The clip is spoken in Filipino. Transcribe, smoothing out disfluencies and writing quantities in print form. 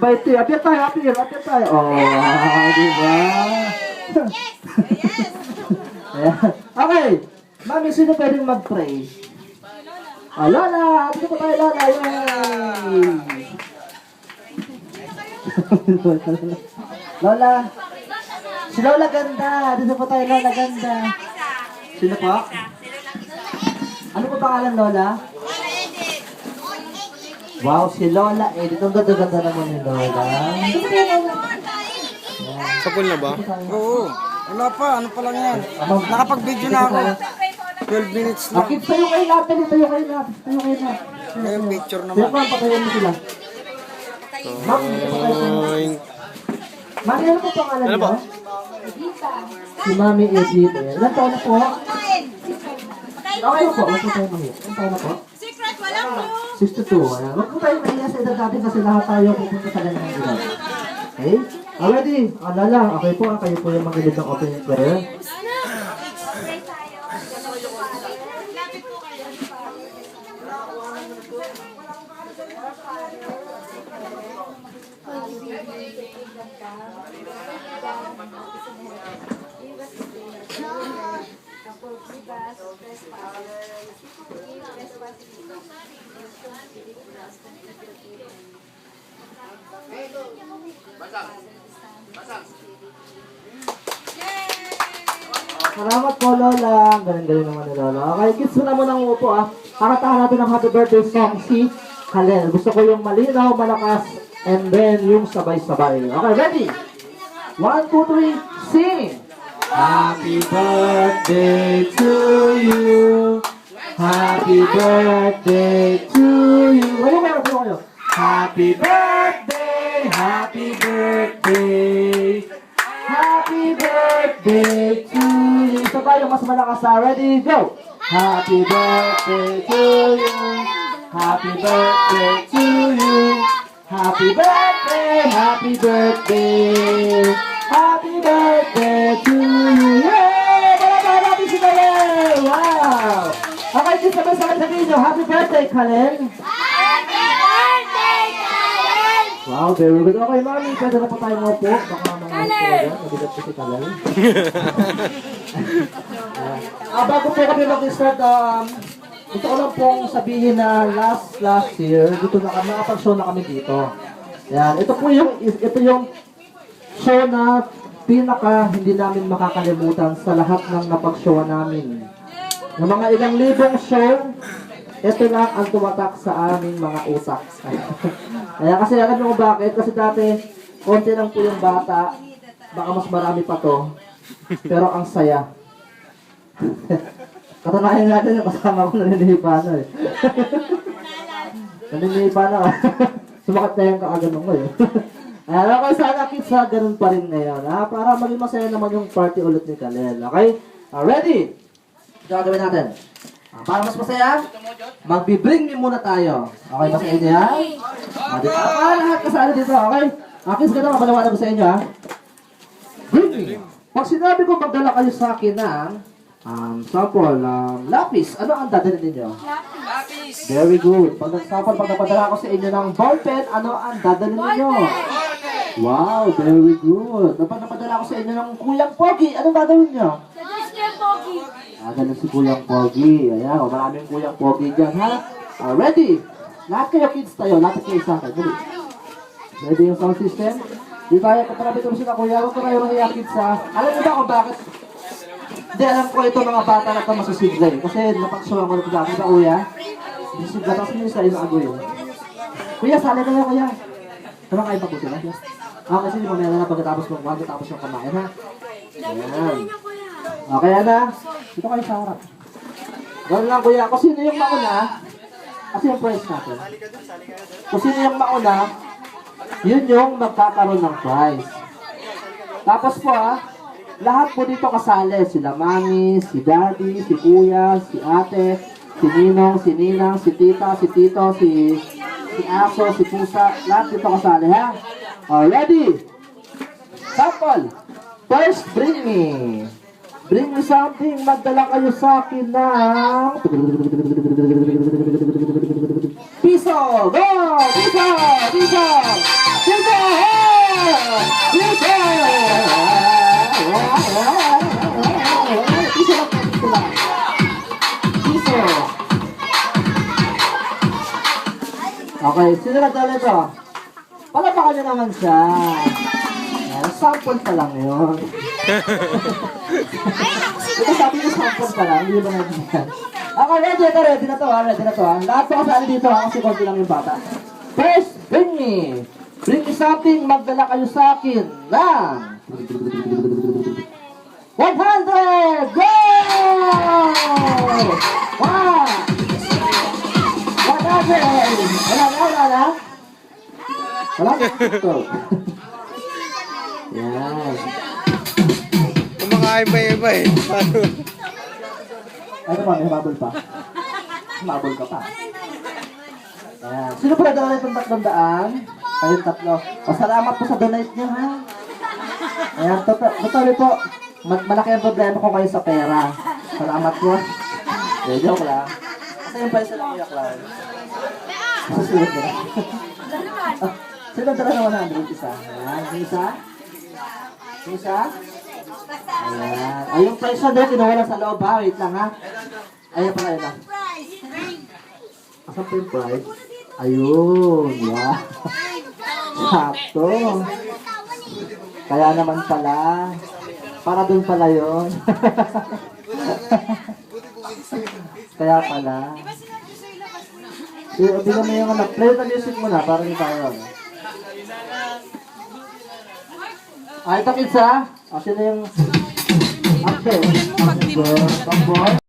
Bait tayo. Apir tayo, apir tayo. Oh, di ba? Ayan. Okay. Mami, sino pwedeng mag-pray? Oh, Lola! Dito po tayo, Lola! Yay! Lola! Si Lola ganda! Dito po tayo, Lola ganda! Sino po? Ano po pangalan, Lola? Wow, si Lola Edith. Ang ganda-ganda naman ni Lola. Kapul na ba? Oo. Wala pa. Ano pa lang yan? Nakapag-video na ako. 12 minutes lang. Akit, tayo kayo natin. Tayo kayo natin. Ayun, picture Sino naman. po ang patayin mo sila? Ma'am, dito po kayo. Mami, ano po pangalan niyo? Si Mami Edith. Ilan taon na po? Okay po. Huwag po tayo mahiya. Ilan taon na po? Secret, walang clue. 62. Ayan. Huwag po tayo mahiya sa edad natin kasi lahat tayo pupunta sa ganyan ng edad. Okay? Ready? Alala. Okay po. Kayo po yung magilid ng opening prayer. Salamat po, Lola. Galing-galing naman ni Lola. Okay, kids mo na muna ng upo, ah. Kakatahan natin ng happy birthday song si Kalel. Gusto ko yung malinaw, malakas, and then yung sabay-sabay. Okay, ready? 1, 2, 3, sing! Happy birthday to you. Happy birthday to you. Kayo. Happy birthday, happy birthday. Happy birthday to you. Isa pa yung mas malakas na. Ready, go! Happy birthday to you. Happy birthday to you. Happy birthday, happy birthday. Happy birthday to you. Yay! Palabas natin si Kalel! Wow! Okay, kids, sabay-sabay sabihin nyo. Happy birthday, Kalel! Wow, very good. Okay, Mami, pwede na po tayo mo po. Baka mga mabigat po si Kalel. Bago po kami mag-start, gusto ko lang pong sabihin na last year, dito nakapag-show na kami dito. Yan, ito yung show na pinaka hindi namin makakalimutan sa lahat ng napag-show namin. Ng mga ilang libong show, ito lang ang tumatak sa aming mga utak. Kaya kasi alam nyo bakit? Kasi dati, konti lang po yung bata, baka mas marami pa to, pero ang saya. Katanayan natin yung kasama ko naninihipa na eh. Naninihipa na ka. Sumakit na yung kakaganong ko eh. Ayan, okay, sana kids ha, ganun pa rin ngayon. Ha? Para maging masaya naman yung party ulit ni Kalel. Okay? Ready? Ito gagawin natin. Para mas masaya, magbi-bring me muna tayo. Okay ba sa inyo ha? Lahat kasali dito, okay? Kids, ganun, mapalawanan ko sa inyo ha. Bring me. Pag sinabi ko magdala kayo sa akin ng sample, lapis. Ano ang dadalhin ninyo? Lapis. Very good. Pag napadala ko sa inyo ng ballpen, ano ang dadalhin ninyo? Wow, very good. Pag napadala ko sa inyo ng Kuyang Pogi, anong gagawin nyo? Ganun si Kuyang Pogi. Ayan, maraming Kuyang Pogi dyan, ha? Ready? Lahat kayo kids tayo. Lahat kayo sa akin. Ready yung sound system? Di tayo kaparapit ko sila kuya. Huwag ko kayo mga kids, ha? Alam niyo ba kung bakit? Hindi, alam ko ito mga bata na ito masusigla eh. Kasi napag-show ako nito dati ba, kuya? Sigla, tapos nyo sa ino agoy. Kuya, sali kayo, kuya. Tama kayo pa po sila? Kasi di mamaya na pagkatapos yung kumain, ha? Ayan. Okay, Ana. Dito kayo sa harap. Ganun lang, kuya. Kung sino yung mauna, kasi yung prize natin. Kung sino yung mauna, yun yung magkakaroon ng prize. Tapos po, lahat po dito kasali. Sila mami, si daddy, si kuya, si ate, si ninong, si ninang, si tita, si tito, si aso, si pusa. Lahat dito kasali, ha? Ready? Sample. First, bring me. Bring me something. Magdala kayo sa akin ng piso. Go! Piso! Piso! Okay, sino nagdala ito? Palapakan niyo naman siya. Ayan, sample pa lang yun. Ito sabi ko sample pa lang, hindi ba natin? Okay, ready na to ha. Lahat pa kasali dito ha, kasi konti lang yung bata. First, bring me something, magdala kayo sa akin ng 100! Go! Wow! 100! Wala na? Wala na? Ito. Yan. Kumakain pa iba eh. Ano ba, may humabol pa? Humabol ka pa. Ayan. Sino pala dala itong 300? Kayong tatlo. Pasalamat po sa donate nyo, ha? Ayan, totoo po. Malaki ang problema ko kayo sa pera. Salamat po. Joke lang. Kasi yung paisa lang iyak lang. Masusunod mo na. Sino dala ng 100? Isa. Ayan, isa. Isa. Ayan. Ay, yung price na kinuha lang sa loob ha. Wait lang ha. Ayan pala yun ha. Asan po yung price? Ayun. Yeah. Sakto. Kaya naman pala. Para dun pala yun. Kaya pala. Bigyan mo yung anak. Play the music muna para hindi tayo. Ito kids ha. Sino yung... Okay.